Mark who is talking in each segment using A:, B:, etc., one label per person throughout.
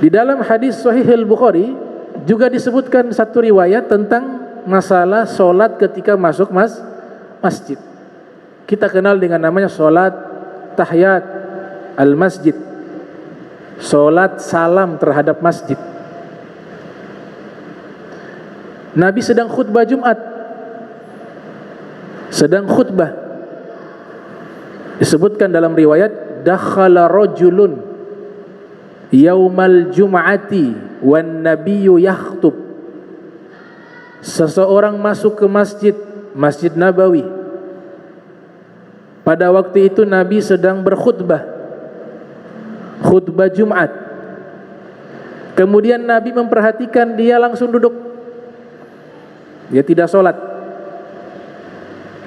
A: Di dalam hadis Sahih Al-Bukhari juga disebutkan satu riwayat tentang masalah solat ketika masuk masjid. Kita kenal dengan namanya solat tahiyat al-masjid, solat salam terhadap masjid. Nabi sedang khutbah Jumat, sedang khutbah. Disebutkan dalam riwayat, dakhala rajulun yaumal jum'ati wan nabiyyu yakhtub. Seseorang masuk ke Masjid Nabawi. Pada waktu itu Nabi sedang berkhutbah, khutbah Jumat. Kemudian Nabi memperhatikan dia langsung duduk. Dia tidak sholat.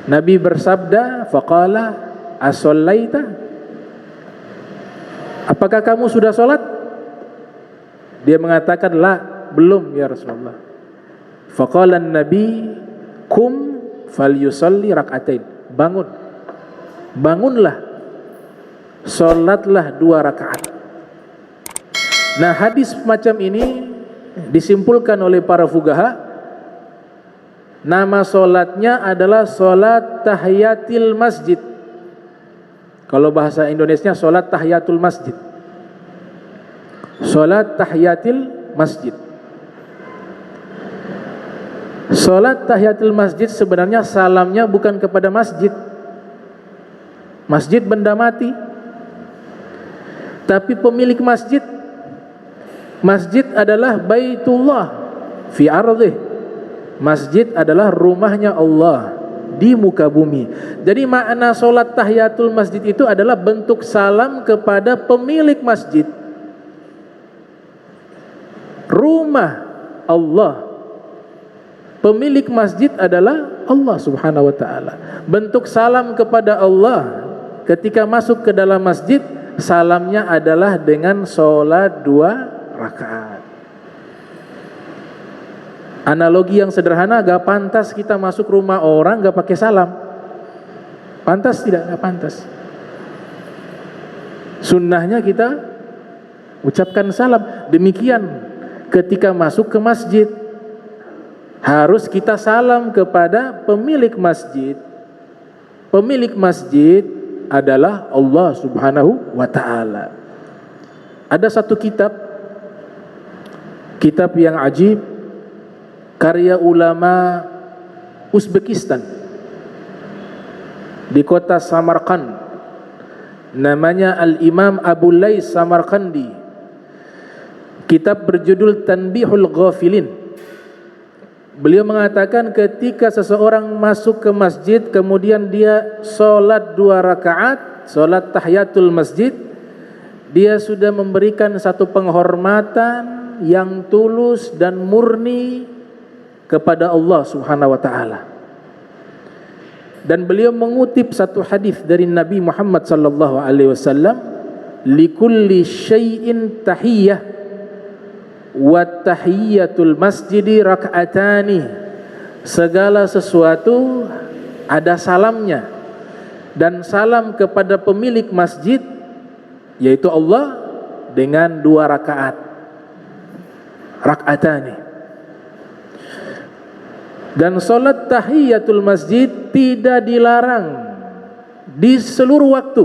A: Nabi bersabda, faqala as-sallaita? Apakah kamu sudah sholat? Dia mengatakan, la, belum ya Rasulullah. Faqala an-nabi kum falyusalli rak'atain. Bangunlah, sholatlah 2 rakaat. Nah, hadis macam ini disimpulkan oleh para fuqaha, nama sholatnya adalah sholat tahiyatil masjid. Kalau bahasa Indonesia, sholat tahiyatul masjid. Sholat tahiyatil masjid. Sholat tahiyatul masjid sebenarnya salamnya bukan kepada masjid. Masjid benda mati. Tapi pemilik masjid. Masjid adalah Baitullah fi ardhih. Masjid adalah rumahnya Allah di muka bumi. Jadi makna solat tahiyatul masjid itu adalah bentuk salam kepada pemilik masjid, rumah Allah. Pemilik masjid adalah Allah subhanahu wa ta'ala. Bentuk salam kepada Allah ketika masuk ke dalam masjid, salamnya adalah dengan solat 2 rakaat. Analogi yang sederhana, gak pantas kita masuk rumah orang gak pakai salam. Pantas tidak? Gak pantas. Sunnahnya kita ucapkan salam. Demikian ketika masuk ke masjid, harus kita salam kepada pemilik masjid. Pemilik masjid adalah Allah subhanahu wa ta'ala. Ada satu kitab yang ajib, karya ulama Uzbekistan di kota Samarkand, namanya Al-Imam Abu Lais Samarkandi. Kitab berjudul Tanbihul Ghafilin. Beliau mengatakan ketika seseorang masuk ke masjid kemudian dia sholat 2 rakaat, sholat tahiyatul masjid, dia sudah memberikan satu penghormatan yang tulus dan murni kepada Allah subhanahu wa ta'ala. Dan beliau mengutip satu hadis dari Nabi Muhammad sallallahu alaihi wasallam, likulli syai'in tahiyyah wa tahiyyatul masjidi rak'atani. Segala sesuatu ada salamnya, dan salam kepada pemilik masjid yaitu Allah dengan 2 rakaat, rak'atani. Dan solat tahiyatul masjid tidak dilarang di seluruh waktu.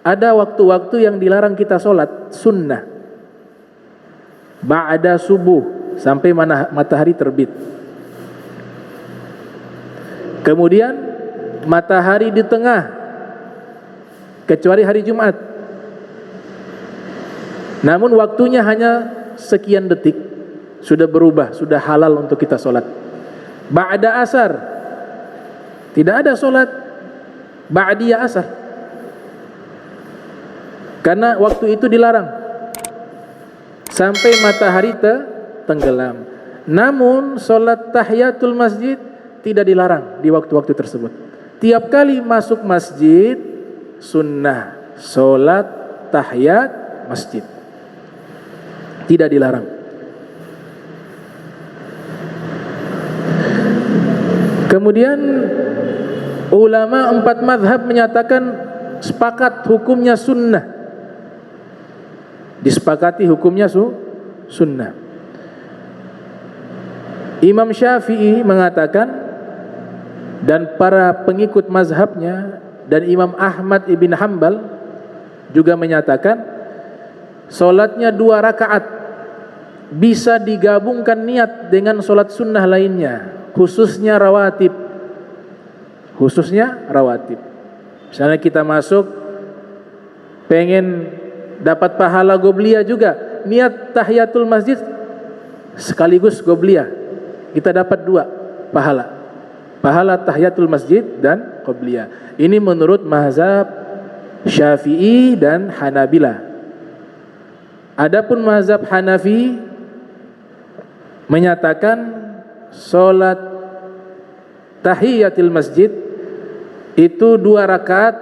A: Ada waktu-waktu yang dilarang kita solat sunnah, ba'da subuh sampai matahari terbit. Kemudian matahari di tengah, kecuali hari Jumat. Namun waktunya hanya sekian detik, sudah berubah, sudah halal untuk kita solat. Ba'da asar, tidak ada solat ba'diyah asar, karena waktu itu dilarang sampai matahari tenggelam. Namun solat tahiyatul masjid tidak dilarang di waktu-waktu tersebut. Tiap kali masuk masjid sunnah solat tahiyat masjid, tidak dilarang. Kemudian ulama 4 mazhab menyatakan sepakat hukumnya sunnah. disepakati hukumnya sunnah. Imam Syafi'i mengatakan, dan para pengikut mazhabnya, dan Imam Ahmad ibn Hanbal juga menyatakan, solatnya 2 rakaat bisa digabungkan niat dengan solat sunnah lainnya, khususnya rawatib. Misalnya kita masuk pengen dapat pahala qobliyah juga, niat tahiyatul masjid sekaligus qobliyah, kita dapat 2 pahala tahiyatul masjid dan qobliyah. Ini menurut mazhab Syafi'i dan Hanabilah. Adapun mazhab Hanafi menyatakan solat tahiyatul masjid itu 2 rakaat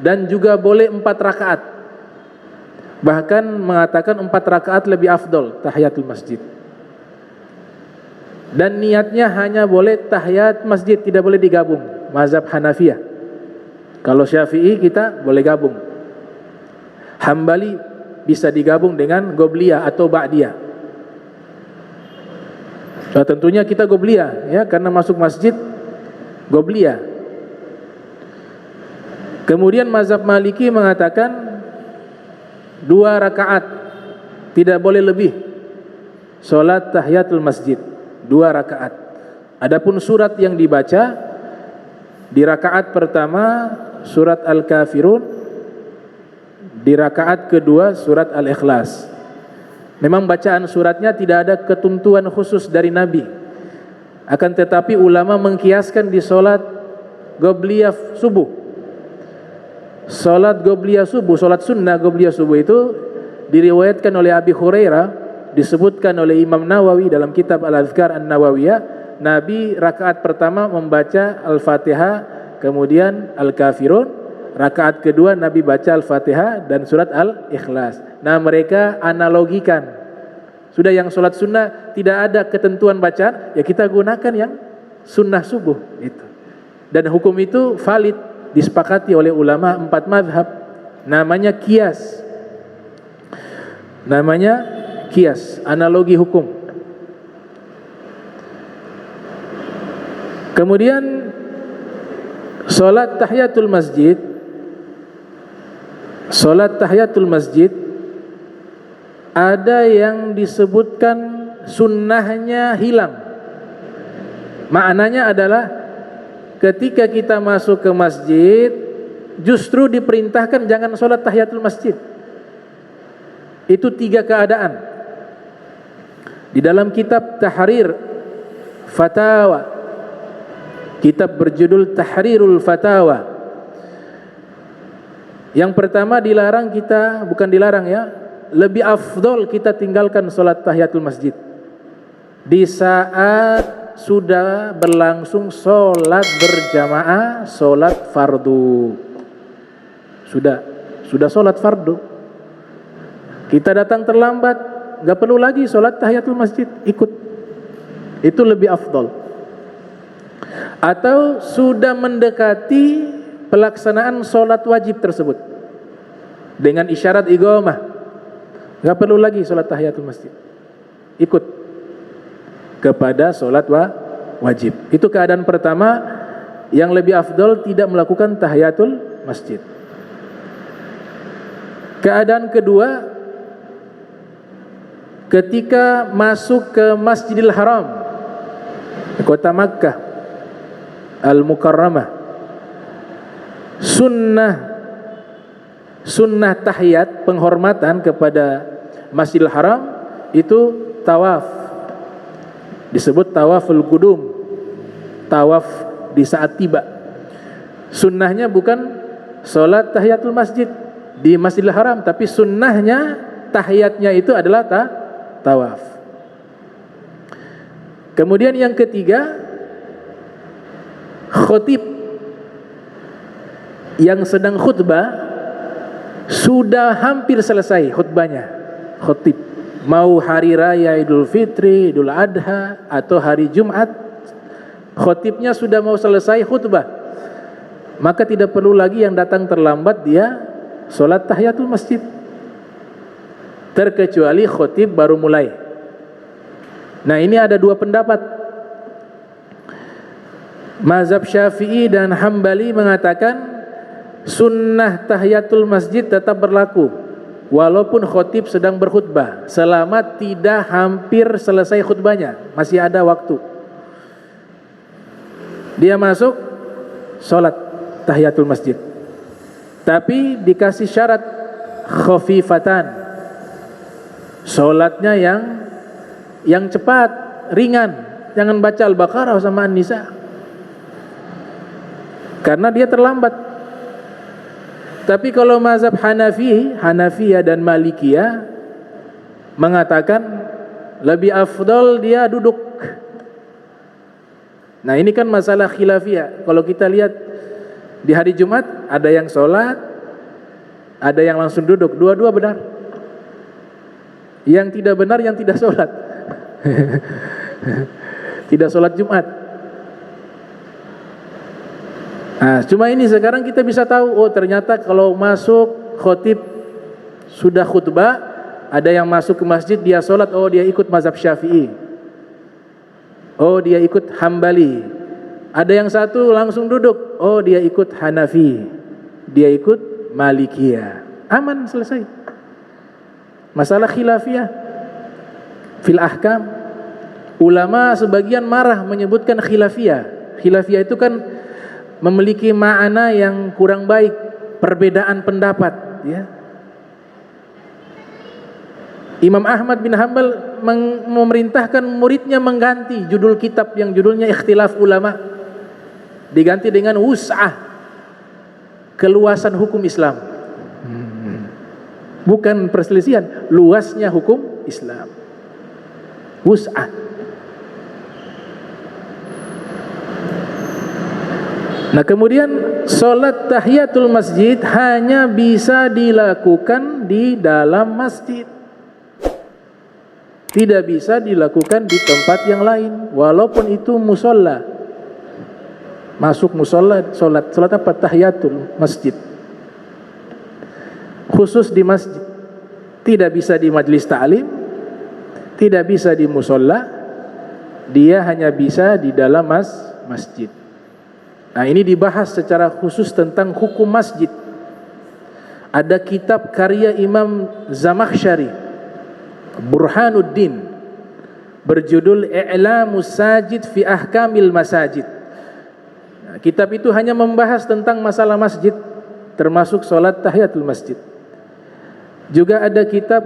A: dan juga boleh 4 rakaat. Bahkan mengatakan 4 rakaat lebih afdol tahiyatul masjid. Dan niatnya hanya boleh tahiyat masjid, tidak boleh digabung. Mazhab Hanafiyah. Kalau Syafi'i kita boleh gabung. Hambali bisa digabung dengan qobliyah atau ba'diyah. Nah, tentunya kita qobliyah ya, karena masuk masjid qobliyah. Kemudian mazhab Maliki mengatakan 2 rakaat, tidak boleh lebih. Salat tahiyatul masjid 2 rakaat. Adapun surat yang dibaca di rakaat pertama surat Al-Kafirun, di rakaat kedua surat Al-Ikhlas. Memang bacaan suratnya tidak ada ketentuan khusus dari Nabi. Akan tetapi ulama mengkiaskan di salat qobliyah subuh. Salat qobliyah subuh, salat sunnah qobliyah subuh itu diriwayatkan oleh Abi Hurairah, disebutkan oleh Imam Nawawi dalam kitab Al-Azkar An-Nawawiyah, Nabi rakaat pertama membaca Al-Fatihah, kemudian Al-Kafirun, rakaat kedua Nabi baca Al-Fatihah dan surat Al-Ikhlas. Nah, mereka analogikan. Sudah yang salat sunnah tidak ada ketentuan bacaan, ya kita gunakan yang sunnah subuh itu. Dan hukum itu valid, disepakati oleh ulama 4 mazhab. Namanya qiyas. Analogi hukum. Kemudian salat tahiyatul masjid ada yang disebutkan sunnahnya hilang. Maknanya adalah ketika kita masuk ke masjid justru diperintahkan jangan salat tahiyatul masjid. Itu 3 keadaan. Di dalam kitab Tahrir Fatawa, kitab berjudul Tahrirul Fatawa, yang pertama dilarang kita, bukan dilarang ya, lebih afdol kita tinggalkan salat tahiyatul masjid di saat sudah berlangsung salat berjamaah, salat fardu. Sudah salat fardu, kita datang terlambat, gak perlu lagi salat tahiyatul masjid, ikut. Itu lebih afdol. Atau sudah mendekati pelaksanaan salat wajib tersebut dengan isyarat iqamah, gak perlu lagi salat tahiyatul masjid, ikut kepada salat wajib. Itu keadaan pertama yang lebih afdol tidak melakukan tahiyatul masjid. Keadaan kedua, ketika masuk ke Masjidil Haram, kota Makkah Al-Mukarramah, sunnah tahiyat, penghormatan kepada Masjidil Haram itu tawaf, disebut tawaful qudum, tawaf di saat tiba. Sunnahnya bukan salat tahiyatul masjid di Masjidil Haram, tapi sunnahnya tahiyatnya itu adalah tawaf. Kemudian yang ketiga, khotib yang sedang khutbah sudah hampir selesai khutbahnya. Khotib mau hari raya Idul Fitri, Idul Adha atau hari Jumat, khotibnya sudah mau selesai khutbah, maka tidak perlu lagi yang datang terlambat dia salat tahiyatul masjid. terkecuali khotib baru mulai. Nah, ini ada dua pendapat. Mazhab Syafi'i dan Hambali mengatakan sunnah tahiyatul masjid tetap berlaku walaupun khotib sedang berkhutbah, selama tidak hampir selesai khutbahnya, masih ada waktu. Dia masuk sholat tahiyatul masjid, tapi dikasih syarat khafifatan, sholatnya yang cepat, ringan, jangan baca Al-Baqarah sama An-Nisa karena dia terlambat. Tapi kalau mazhab Hanafiyah dan Malikiyah mengatakan lebih afdal dia duduk. Nah, ini kan masalah khilafiyah. Kalau kita lihat di hari Jumat ada yang sholat, ada yang langsung duduk, dua-dua benar. Yang tidak benar yang tidak sholat. Tidak sholat Jumat. Nah, cuma ini sekarang kita bisa tahu, oh ternyata kalau masuk khotib sudah khutbah, ada yang masuk ke masjid dia sholat, oh dia ikut mazhab Syafi'i, oh dia ikut Hambali. Ada yang satu langsung duduk, oh dia ikut Hanafi, dia ikut Malikiyah. Aman, selesai. Masalah khilafiyah fil ahkam, ulama sebagian marah menyebutkan khilafiyah. Khilafiyah itu kan memiliki makna yang kurang baik, perbedaan pendapat, ya. Imam Ahmad bin Hanbal memerintahkan muridnya mengganti judul kitab yang judulnya Ikhtilaf Ulama, diganti dengan wus'ah, keluasan hukum Islam. Bukan perselisihan, luasnya hukum Islam, wus'ah. Nah, kemudian sholat tahiyatul masjid hanya bisa dilakukan di dalam masjid, tidak bisa dilakukan di tempat yang lain, walaupun itu musola. Masuk musola, sholat apa? Tahiyatul masjid, khusus di masjid. Tidak bisa di majlis ta'lim, tidak bisa di musola, dia hanya bisa di dalam masjid. Nah, ini dibahas secara khusus tentang hukum masjid. Ada kitab karya Imam Zamakhsyari, Burhanuddin, berjudul I'lamus Sajid fi Ahkamil Masajid. Nah, kitab itu hanya membahas tentang masalah masjid, termasuk sholat tahiyatul masjid. Juga ada kitab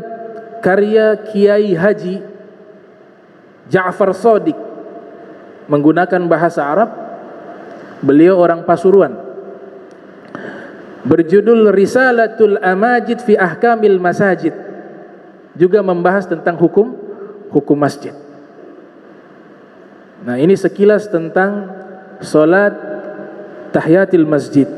A: karya Kiai Haji Ja'far Shadiq, menggunakan bahasa Arab. Beliau orang Pasuruan, berjudul Risalatul Amajid fi Ahkamil Masajid, juga membahas tentang hukum masjid. Nah, ini sekilas tentang salat tahiyatul masjid.